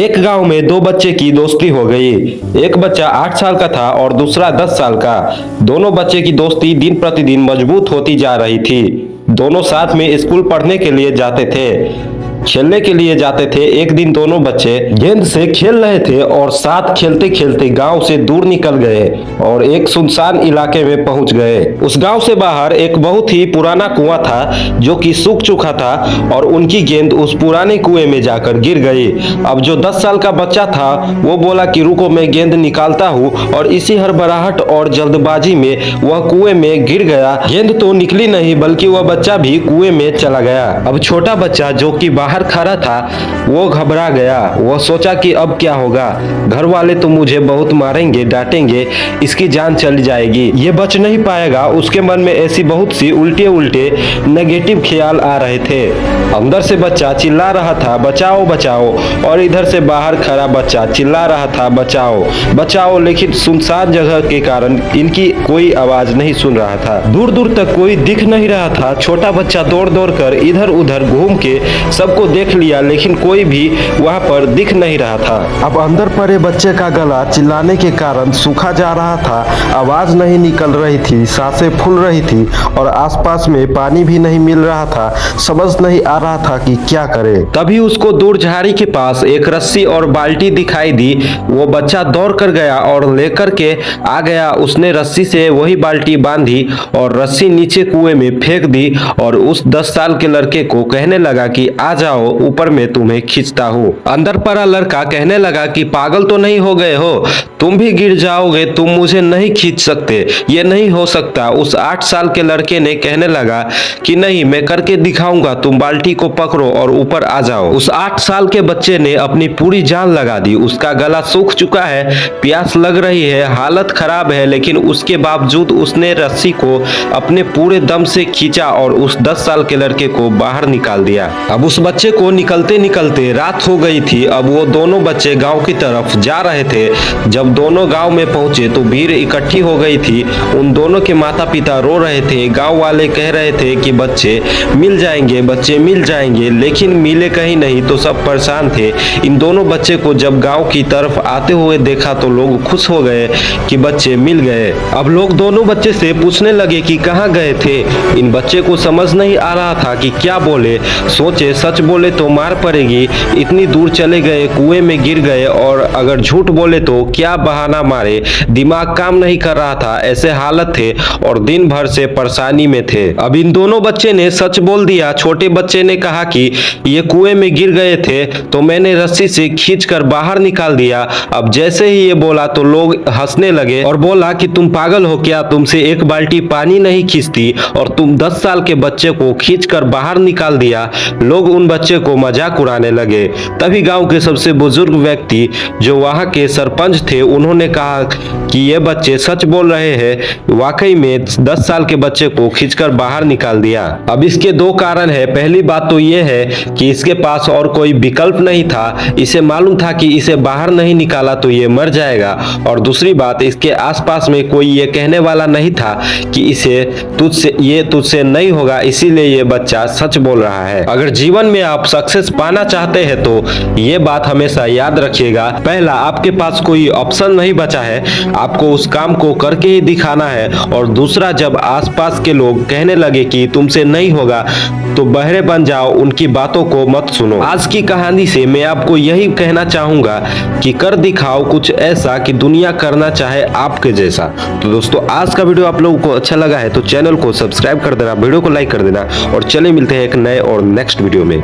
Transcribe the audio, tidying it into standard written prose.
एक गांव में दो बच्चे की दोस्ती हो गई। एक बच्चा 8 साल का था और दूसरा 10 साल का। दोनों बच्चे की दोस्ती दिन प्रतिदिन मजबूत होती जा रही थी। दोनों साथ में स्कूल पढ़ने के लिए जाते थे, खेलने के लिए जाते थे। एक दिन दोनों बच्चे गेंद से खेल रहे थे और साथ खेलते खेलते गांव से दूर निकल गए और एक सुनसान इलाके में पहुंच गए। उस गांव से बाहर एक बहुत ही पुराना कुआं था जो कि सूख चुका था और उनकी गेंद उस पुराने कुएं में जाकर गिर गई। अब जो 10 साल का बच्चा था वो बोला कि रुको मैं गेंद निकालता हूँ, और इसी हड़बड़ाहट और जल्दबाजी में वह कुएं में गिर गया। गेंद तो निकली नहीं बल्कि वह बच्चा भी कुएं में चला गया। अब छोटा बच्चा जो कि बाहर खड़ा था वो घबरा गया। वो सोचा कि अब क्या होगा, घर वाले तो मुझे बहुत मारेंगे, डांटेंगे, इसकी जान चली जाएगी, ये बच नहीं पाएगा। उसके मन में ऐसी बहुत सी उल्टे उल्टे नेगेटिव ख्याल आ रहे थे। अंदर से बच्चा चिल्ला रहा था बचाओ बचाओ, और इधर से बाहर खड़ा बच्चा चिल्ला रहा था बचाओ बचाओ, लेकिन सुनसान जगह के कारण इनकी कोई आवाज नहीं सुन रहा था। दूर दूर तक कोई दिख नहीं रहा था। छोटा बच्चा दौड़ दौड़ कर इधर उधर घूम के सबको देख लिया, लेकिन कोई भी वहां पर दिख नहीं रहा था। अब अंदर पड़े बच्चे का गला चिल्लाने के कारण सूखा जा रहा था, आवाज नहीं निकल रही थी, सांसें फूल रही थी और आसपास में पानी भी नहीं मिल रहा था। समझ नहीं आ रहा था कि क्या करे। तभी उसको दूर झाड़ी के पास एक रस्सी और बाल्टी दिखाई दी। वो बच्चा दौड़ कर गया और लेकर के आ गया। उसने रस्सी से वही बाल्टी बांधी और रस्सी नीचे कुएं में फेंक दी और उस 10 साल के लड़के को कहने लगा कि आ जाओ, ऊपर में तुम्हें खींचता हूँ। अंदर पड़ा लड़का कहने लगा कि पागल तो नहीं हो गए हो, तुम भी गिर जाओगे, तुम मुझे नहीं खींच सकते, ये नहीं हो सकता। उस 8 साल के लड़के ने कहने लगा कि नहीं, मैं करके दिखाऊंगा, तुम बाल्टी को पकड़ो और ऊपर आ जाओ। उस 8 साल के बच्चे ने अपनी पूरी जान लगा दी। उसका गला सूख चुका है, प्यास लग रही है, हालत खराब है, लेकिन उसके बावजूद उसने रस्सी को अपने पूरे दम से खींचा और उस 10 साल के लड़के को बाहर निकाल दिया। अब उस बच्चे को निकलते निकलते रात हो गई थी। अब वो दोनों बच्चे गांव की तरफ जा रहे थे। जब दोनों गांव में पहुंचे तो भीड़ इकट्ठी हो गई थी। उन दोनों के माता पिता रो रहे थे। गांव वाले कह रहे थे कि बच्चे मिल जाएंगे, बच्चे मिल जाएंगे, लेकिन मिले कहीं नहीं। तो सब परेशान थे। इन दोनों बच्चे को जब गांव की तरफ आते हुए देखा तो लोग खुश हो गए कि बच्चे मिल गए। अब लोग दोनों बच्चे से पूछने लगे कि कहाँ गए थे। इन बच्चे को समझ नहीं आ रहा था कि क्या बोले। सोचे सच बोले तो मार पड़ेगी, इतनी दूर चले गए, कुएं में गिर गए, और अगर झूठ बोले तो क्या बहाना मारे। दिमाग काम नहीं कर रहा था, ऐसे हालत थे और दिन भर से परेशानी में थे। अब इन दोनों बच्चे ने सच बोल दिया। छोटे बच्चे ने कहा कि ये कुएं में गिर गए थे तो मैंने रस्सी से खींचकर बाहर निकाल दिया। अब जैसे ही ये बोला तो लोग हंसने लगे और बोला कि तुम पागल हो क्या, तुमसे एक बाल्टी पानी नहीं खींचती और तुम 10 साल के बच्चे को खींचकर बाहर निकाल दिया। लोग उन बच्चे को मजाक उड़ाने लगे। तभी गांव के सबसे बुजुर्ग व्यक्ति जो वहां के सरपंच थे उन्होंने कहा कि ये बच्चे सच बोल रहे हैं, वाकई में 10 साल के बच्चे को खींचकर बाहर निकाल दिया। अब इसके दो कारण है। पहली बात तो ये है कि इसके पास और कोई विकल्प नहीं था। इसे मालूम था कि इसे बाहर नहीं निकाला तो ये मर जाएगा, और दूसरी बात इसके आसपास में कोई ये कहने वाला नहीं था कि इसे तुझसे नहीं होगा, इसीलिए ये बच्चा सच बोल रहा है। अगर जीवन में आप सक्सेस पाना चाहते हैं तो ये बात हमेशा याद रखिएगा। पहला, आपके पास कोई ऑप्शन नहीं बचा है, आपको उस काम को करके ही दिखाना है। और दूसरा, जब आसपास के लोग कहने लगे कि तुमसे नहीं होगा तो बहरे बन जाओ, उनकी बातों को मत सुनो। आज की कहानी से मैं आपको यही कहना चाहूंगा कि कर दिखाओ कुछ ऐसा कि दुनिया करना चाहे आपके जैसा। तो दोस्तों, आज का वीडियो आप लोगों को अच्छा लगा है तो चैनल को सब्सक्राइब कर देना, वीडियो को लाइक कर देना, और चले मिलते हैं एक नए और नेक्स्ट वीडियो में।